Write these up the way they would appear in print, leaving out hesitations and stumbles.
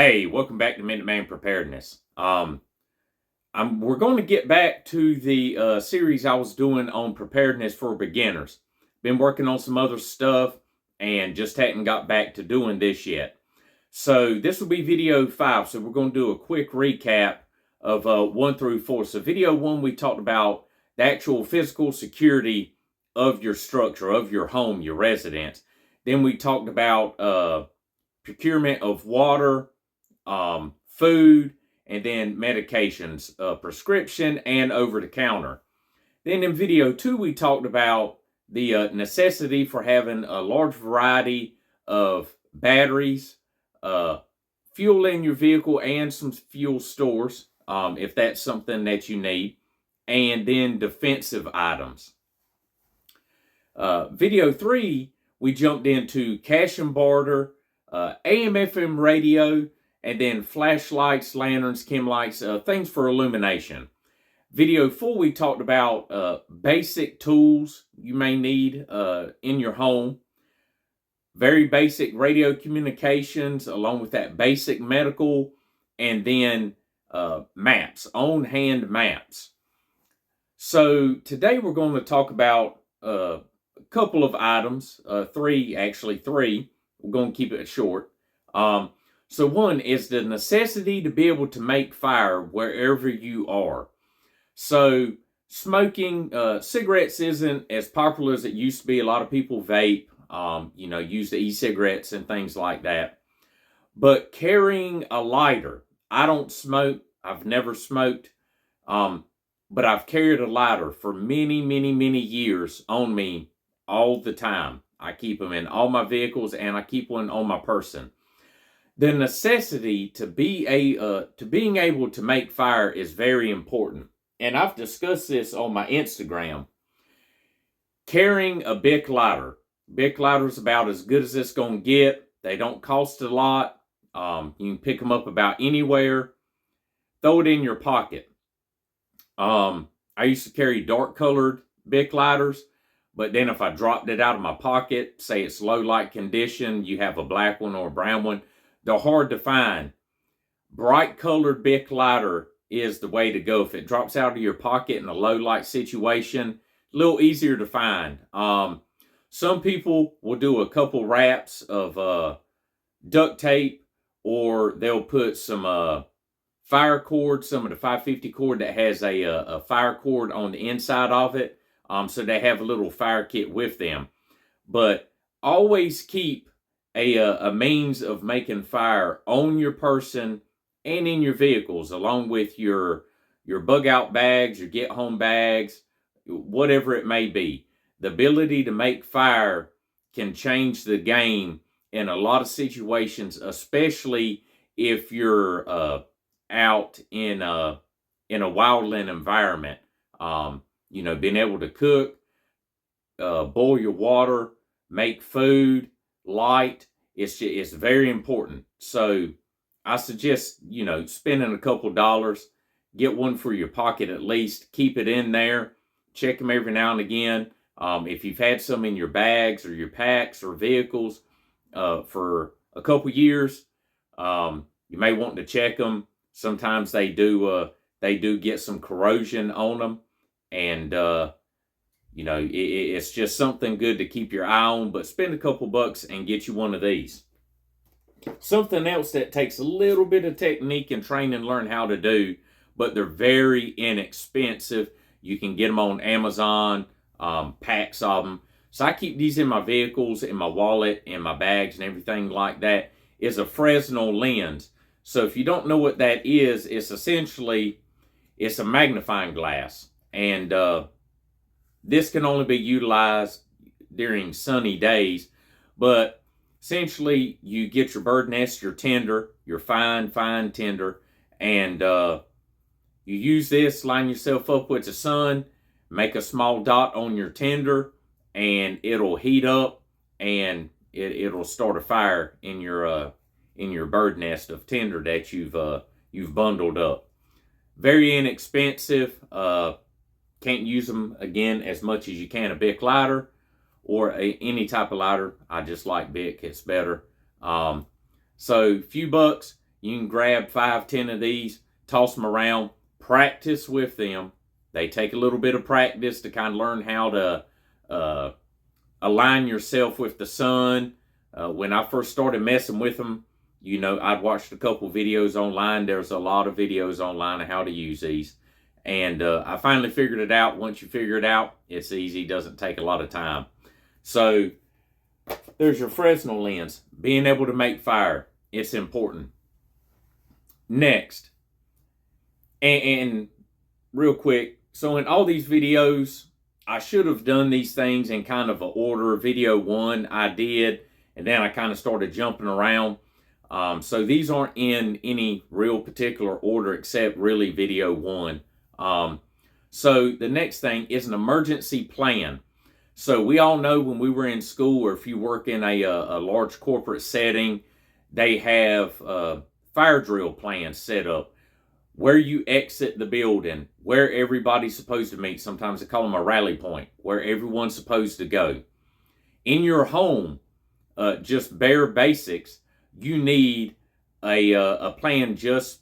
Hey, welcome back to Minuteman Preparedness. We're going to get back to the series I was doing on preparedness for beginners. Been working on some other stuff and just hadn't got back to doing this yet. So this will be video 5. So we're going to do a quick recap of 1 through 4. So video 1, we talked about the actual physical security of your structure, of your home, your residence. Then we talked about procurement of water, food, and then medications, prescription and over-the-counter. Then in video 2, we talked about the necessity for having a large variety of batteries, fuel in your vehicle, and some fuel stores, if that's something that you need, and then defensive items. Video 3, we jumped into cash and barter, AM/FM radio, and then flashlights, lanterns, chem lights, things for illumination. Video 4, we talked about basic tools you may need in your home. Very basic radio communications, along with that basic medical, and then maps, on-hand maps. So today we're going to talk about a couple of items, three. We're going to keep it short. So one is the necessity to be able to make fire wherever you are. So smoking cigarettes isn't as popular as it used to be. A lot of people vape, use the e-cigarettes and things like that. But carrying a lighter, I don't smoke. I've never smoked, but I've carried a lighter for many, many, many years on me all the time. I keep them in all my vehicles, and I keep one on my person. The necessity to being able to make fire is very important. And I've discussed this on my Instagram. Carrying a Bic lighter. Bic lighter is about as good as it's going to get. They don't cost a lot. You can pick them up about anywhere. Throw it in your pocket. I used to carry dark colored Bic lighters. But then if I dropped it out of my pocket, say it's low light condition, you have a black one or a brown one, they're hard to find. Bright colored Bic lighter is the way to go. If it drops out of your pocket in a low light situation, a little easier to find. Some people will do a couple wraps of duct tape, or they'll put some fire cord, some of the 550 cord that has a fire cord on the inside of it. So they have a little fire kit with them. But always keep a means of making fire on your person and in your vehicles, along with your bug out bags, your get home bags, whatever it may be. The ability to make fire can change the game in a lot of situations, especially if you're out in a wildland environment. Being able to cook, boil your water, make food, light, it's very important. So I suggest, spending a couple dollars, get one for your pocket at least, keep it in there, check them every now and again. If you've had some in your bags or your packs or vehicles for a couple years, you may want to check them. Sometimes they do get some corrosion on them. And, it's just something good to keep your eye on, but spend a couple bucks and get you one of these. Something else that takes a little bit of technique and training to learn how to do, but they're very inexpensive. You can get them on Amazon, packs of them. So I keep these in my vehicles, in my wallet, in my bags and everything like that, is a Fresnel lens. So if you don't know what that is, it's a magnifying glass. And this can only be utilized during sunny days. But essentially, you get your bird nest, your tinder, your fine tinder, and you use this, line yourself up with the sun, make a small dot on your tinder, and it'll heat up, and it'll start a fire in your bird nest of tinder that you've bundled up. Very inexpensive. Can't use them, again, as much as you can a Bic lighter or any type of lighter. I just like Bic. It's better. So a few bucks, You can grab 5, 10 of these, toss them around, practice with them. They take a little bit of practice to kind of learn how to align yourself with the sun. When I first started messing with them, I'd watched a couple videos online. There's a lot of videos online of how to use these. And I finally figured it out. Once you figure it out, it's easy. It doesn't take a lot of time. So there's your Fresnel lens. Being able to make fire. It's important. Next. And real quick. So in all these videos, I should have done these things in kind of an order. Video 1, I did. And then I kind of started jumping around. So these aren't in any real particular order except really video 1. So the next thing is an emergency plan. So we all know when we were in school, or if you work in a large corporate setting, they have fire drill plans set up where you exit the building, where everybody's supposed to meet. Sometimes they call them a rally point, where everyone's supposed to go. In your home, just bare basics, you need a plan just,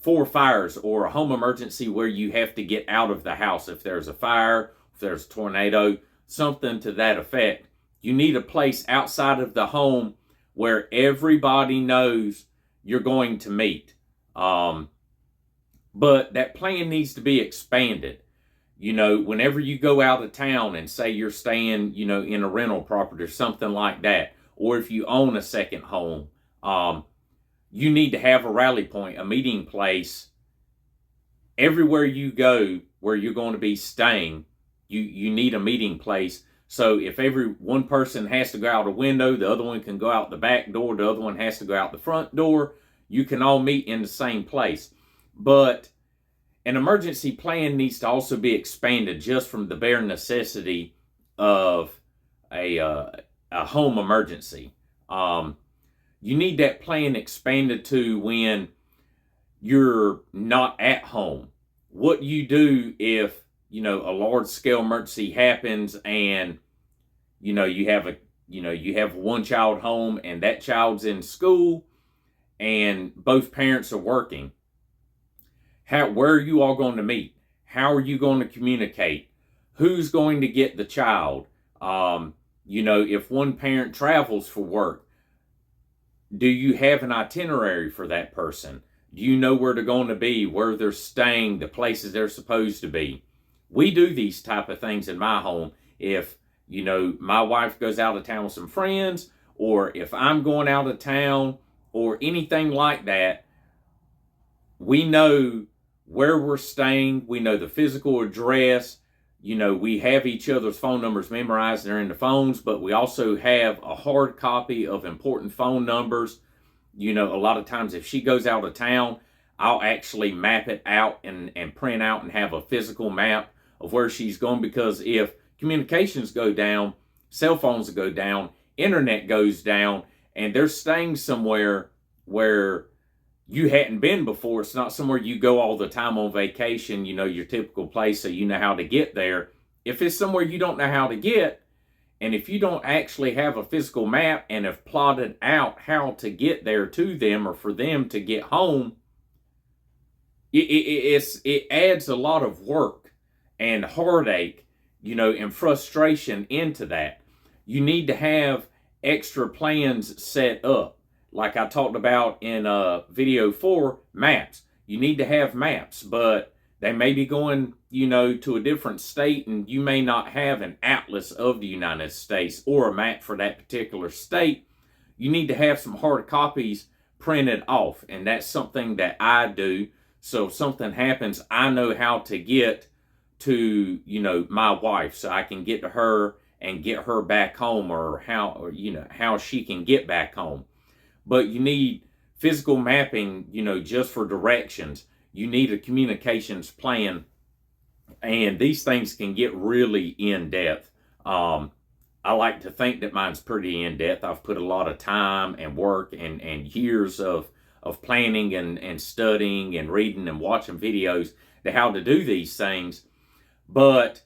for fires or a home emergency where you have to get out of the house. If there's a fire, if there's a tornado, something to that effect. You need a place outside of the home where everybody knows you're going to meet. But that plan needs to be expanded. Whenever you go out of town and say you're staying, in a rental property or something like that, or if you own a second home, you need to have a rally point, a meeting place. Everywhere you go where you're going to be staying, you need a meeting place. So if every one person has to go out a window, the other one can go out the back door, the other one has to go out the front door, you can all meet in the same place. But an emergency plan needs to also be expanded just from the bare necessity of a home emergency. You need that plan expanded to when you're not at home. What you do if, a large scale emergency happens and, you have one child home and that child's in school and both parents are working. Where are you all going to meet? How are you going to communicate? Who's going to get the child? If one parent travels for work, do you have an itinerary for that person? Do you know where they're going to be, where they're staying, the places they're supposed to be? We do these type of things in my home. If, my wife goes out of town with some friends, or if I'm going out of town, or anything like that, we know where we're staying. We know the physical address. We have each other's phone numbers memorized. They're in the phones, but we also have a hard copy of important phone numbers. A lot of times if she goes out of town, I'll actually map it out and print out and have a physical map of where she's going, because if communications go down, cell phones go down, internet goes down, and they're staying somewhere where you hadn't been before, it's not somewhere you go all the time on vacation, your typical place, so you know how to get there. If it's somewhere you don't know how to get, and if you don't actually have a physical map and have plotted out how to get there to them or for them to get home, it adds a lot of work and heartache, and frustration into that. You need to have extra plans set up. Like I talked about in video 4, maps. You need to have maps, but they may be going, to a different state, and you may not have an atlas of the United States or a map for that particular state. You need to have some hard copies printed off, and that's something that I do. So if something happens, I know how to get to, my wife, so I can get to her and get her back home, or how she can get back home. But you need physical mapping, just for directions. You need a communications plan. And these things can get really in-depth. I like to think that mine's pretty in-depth. I've put a lot of time and work and years of planning and studying and reading and watching videos to how to do these things. But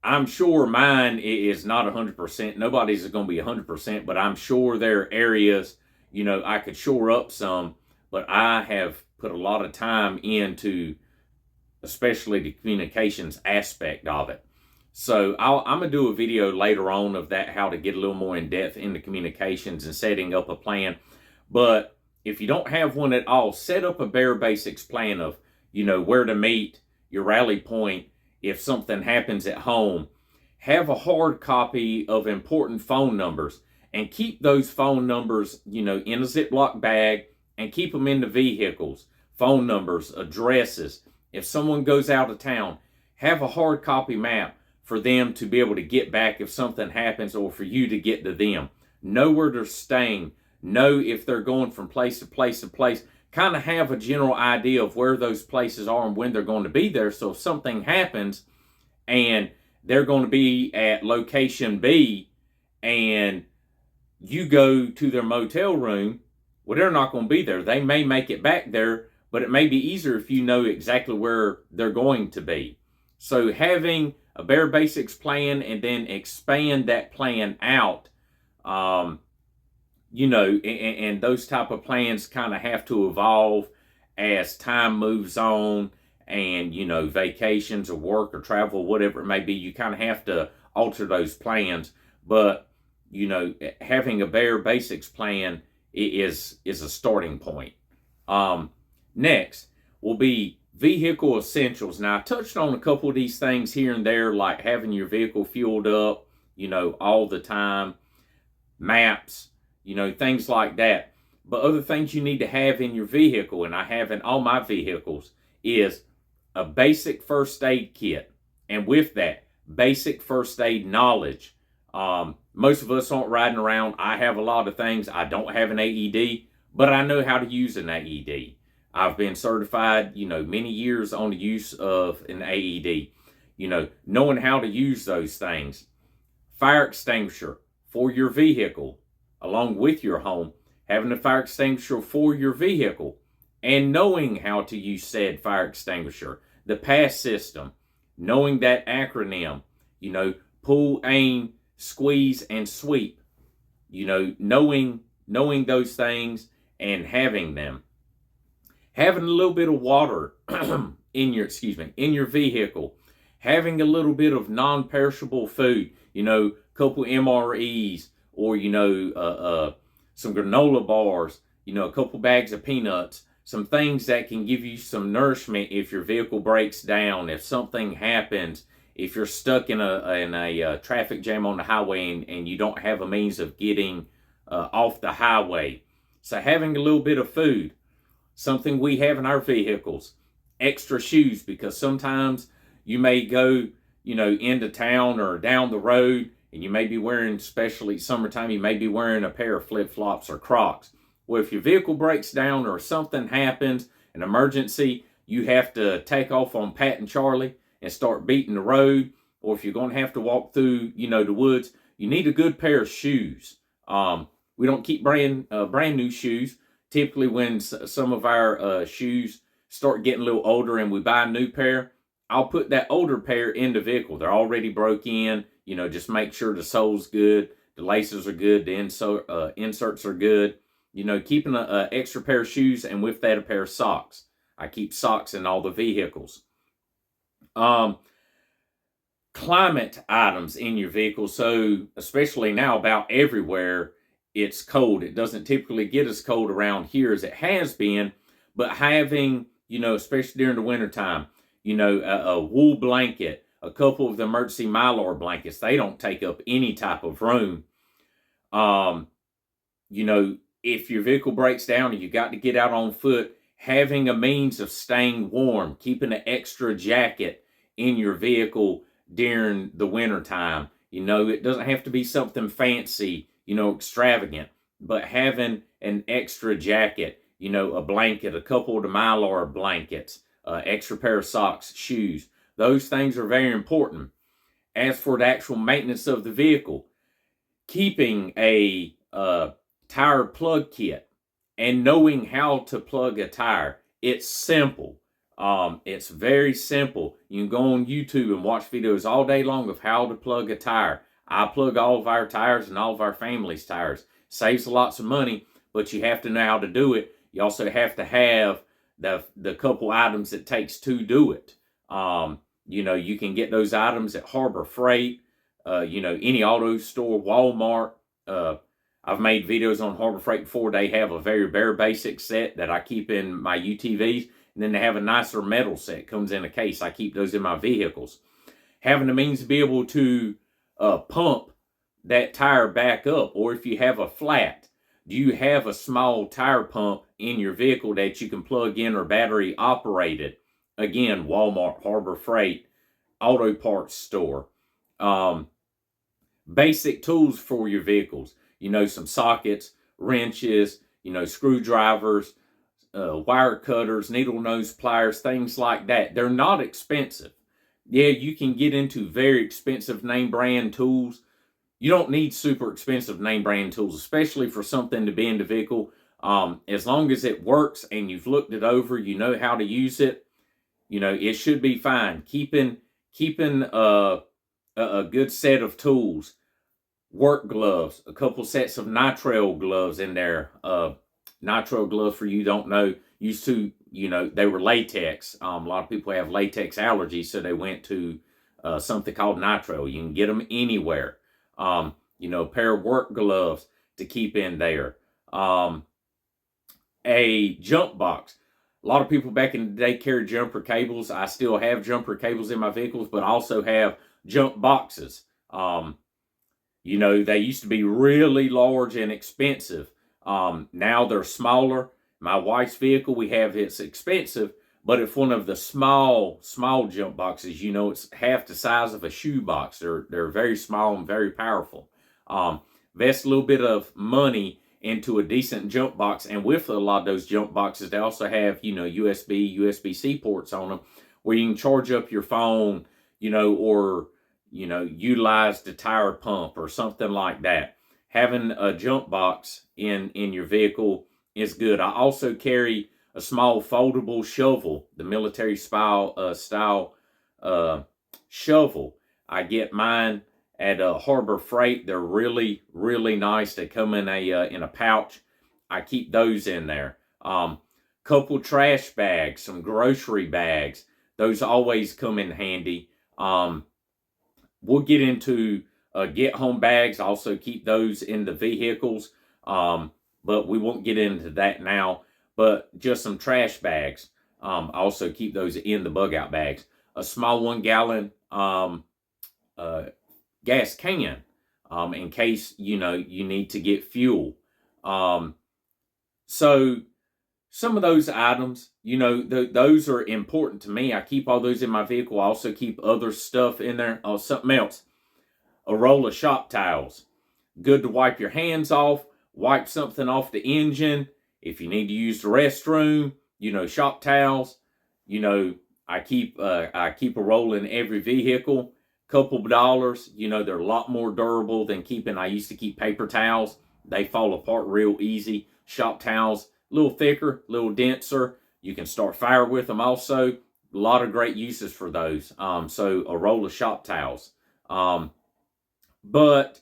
I'm sure mine is not 100%. Nobody's going to be 100%, but I'm sure there are areas, I could shore up some. but I have put a lot of time into especially the communications aspect of it. So I'm going to do a video later on of that, how to get a little more in depth into communications and setting up a plan. But if you don't have one at all, set up a bare basics plan of, where to meet, your rally point, if something happens at home. Have a hard copy of important phone numbers and keep those phone numbers, in a Ziploc bag and keep them in the vehicles. Phone numbers, addresses. If someone goes out of town, have a hard copy map for them to be able to get back if something happens, or for you to get to them. Know where they're staying. Know if they're going from place to place to place. Kind of have a general idea of where those places are and when they're going to be there. So if something happens and they're going to be at location B and you go to their motel room, well, they're not going to be there. They may make it back there, but it may be easier if you know exactly where they're going to be. So having a bare basics plan and then expand that plan out, and those type of plans kind of have to evolve as time moves on, and, vacations or work or travel, whatever it may be, you kind of have to alter those plans. But, having a bare basics plan is a starting point. Next will be vehicle essentials. Now, I touched on a couple of these things here and there, like having your vehicle fueled up, all the time, maps, things like that. But other things you need to have in your vehicle, and I have in all my vehicles, is a basic first aid kit. And with that, basic first aid knowledge. Most of us aren't riding around. I have a lot of things. I don't have an AED, but I know how to use an AED. I've been certified, many years on the use of an AED. Knowing how to use those things. Fire extinguisher for your vehicle, along with your home. Having a fire extinguisher for your vehicle and knowing how to use said fire extinguisher. The PASS system, knowing that acronym, pull, aim, squeeze, and sweep. Knowing those things and having them. Having a little bit of water in your vehicle. Having a little bit of non-perishable food, a couple MREs, or, some granola bars, a couple bags of peanuts, some things that can give you some nourishment if your vehicle breaks down, if something happens, if you're stuck in a traffic jam on the highway and you don't have a means of getting off the highway. So having a little bit of food. Something we have in our vehicles, extra shoes, because sometimes you may go, into town or down the road, and you may be wearing, especially summertime, you may be wearing a pair of flip-flops or Crocs. Well, if your vehicle breaks down or something happens, an emergency, you have to take off on Pat and Charlie and start beating the road, or if you're going to have to walk through, the woods, you need a good pair of shoes. We don't keep brand new shoes. Typically, when some of our shoes start getting a little older and we buy a new pair, I'll put that older pair in the vehicle. They're already broke in. Just make sure the sole's good, the laces are good, the inserts are good. Keeping an extra pair of shoes, and with that, a pair of socks. I keep socks in all the vehicles. Climate items in your vehicle. So, especially now, about everywhere, it's cold. It doesn't typically get as cold around here as it has been, but having, especially during the wintertime, a wool blanket, a couple of the emergency Mylar blankets, they don't take up any type of room. If your vehicle breaks down and you got to get out on foot, having a means of staying warm, keeping an extra jacket in your vehicle during the wintertime. It doesn't have to be something fancy, extravagant, but having an extra jacket, a blanket, a couple of the Mylar blankets, extra pair of socks, shoes. Those things are very important. As for the actual maintenance of the vehicle, keeping a tire plug kit and knowing how to plug a tire. It's simple. It's very simple. You can go on YouTube and watch videos all day long of how to plug a tire. I plug all of our tires and all of our family's tires. Saves lots of money, but you have to know how to do it. You also have to have the couple items it takes to do it. You can get those items at Harbor Freight, any auto store, Walmart. I've made videos on Harbor Freight before. They have a very bare basic set that I keep in my UTVs. And then they have a nicer metal set, comes in a case. I keep those in my vehicles. Having the means to be able to pump that tire back up, or if you have a flat, do you have a small tire pump in your vehicle that you can plug in or battery operated? Again, Walmart, Harbor Freight, auto parts store. Basic tools for your vehicles. Some sockets, wrenches, screwdrivers, wire cutters, needle nose pliers, things like that. They're not expensive. Yeah, you can get into very expensive name brand tools. You don't need super expensive name brand tools, especially for something to be in the vehicle. As long as it works and you've looked it over, you know how to use it, it should be fine. Keeping a good set of tools, work gloves, a couple sets of nitrile gloves in there. Nitrile gloves, for you don't know, used to, they were latex. A lot of people have latex allergies, so they went to something called nitrile. You can get them anywhere. A pair of work gloves to keep in there. A jump box. A lot of people back in the day carried jumper cables. I still have jumper cables in my vehicles, but I also have jump boxes. They used to be really large and expensive. Now they're smaller. My wife's vehicle, it's expensive, but it's one of the small jump boxes. It's half the size of a shoe box. They're very small and very powerful. Invest a little bit of money into a decent jump box, and with a lot of those jump boxes, they also have, USB-C ports on them where you can charge up your phone, or utilize the tire pump or something like that. Having a jump box in your vehicle is good. I also carry a small foldable shovel, the military style shovel. I get mine at Harbor Freight. They're really, really nice. They come in a pouch. I keep those in there. Couple trash bags, some grocery bags. Those always come in handy. We'll get into get home bags. I also keep those in the vehicles, but we won't get into that now. But just some trash bags. I also keep those in the bug out bags. A small 1 gallon gas can in case you need to get fuel. So some of those items, those are important to me. I keep all those in my vehicle. I also keep other stuff in there. Oh, something else. A roll of shop towels. Good to wipe your hands off, wipe something off the engine. If you need to use the restroom, shop towels. I keep a roll in every vehicle. Couple of dollars. They're a lot more durable than I used to keep paper towels. They fall apart real easy. Shop towels, a little thicker, a little denser. You can start fire with them also. A lot of great uses for those. So a roll of shop towels. But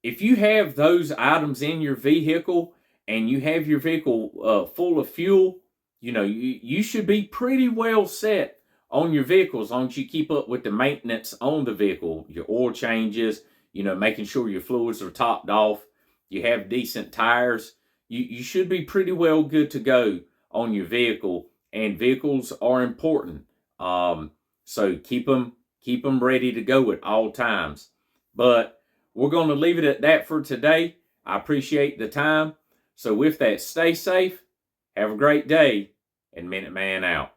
if you have those items in your vehicle and you have your vehicle full of fuel, you should be pretty well set on your vehicle as long as you keep up with the maintenance on the vehicle. Your oil changes, making sure your fluids are topped off. You have decent tires. You should be pretty well good to go on your vehicle, and vehicles are important. So keep them ready to go at all times. But we're going to leave it at that for today. I appreciate the time. So with that, stay safe, have a great day, and Minuteman out.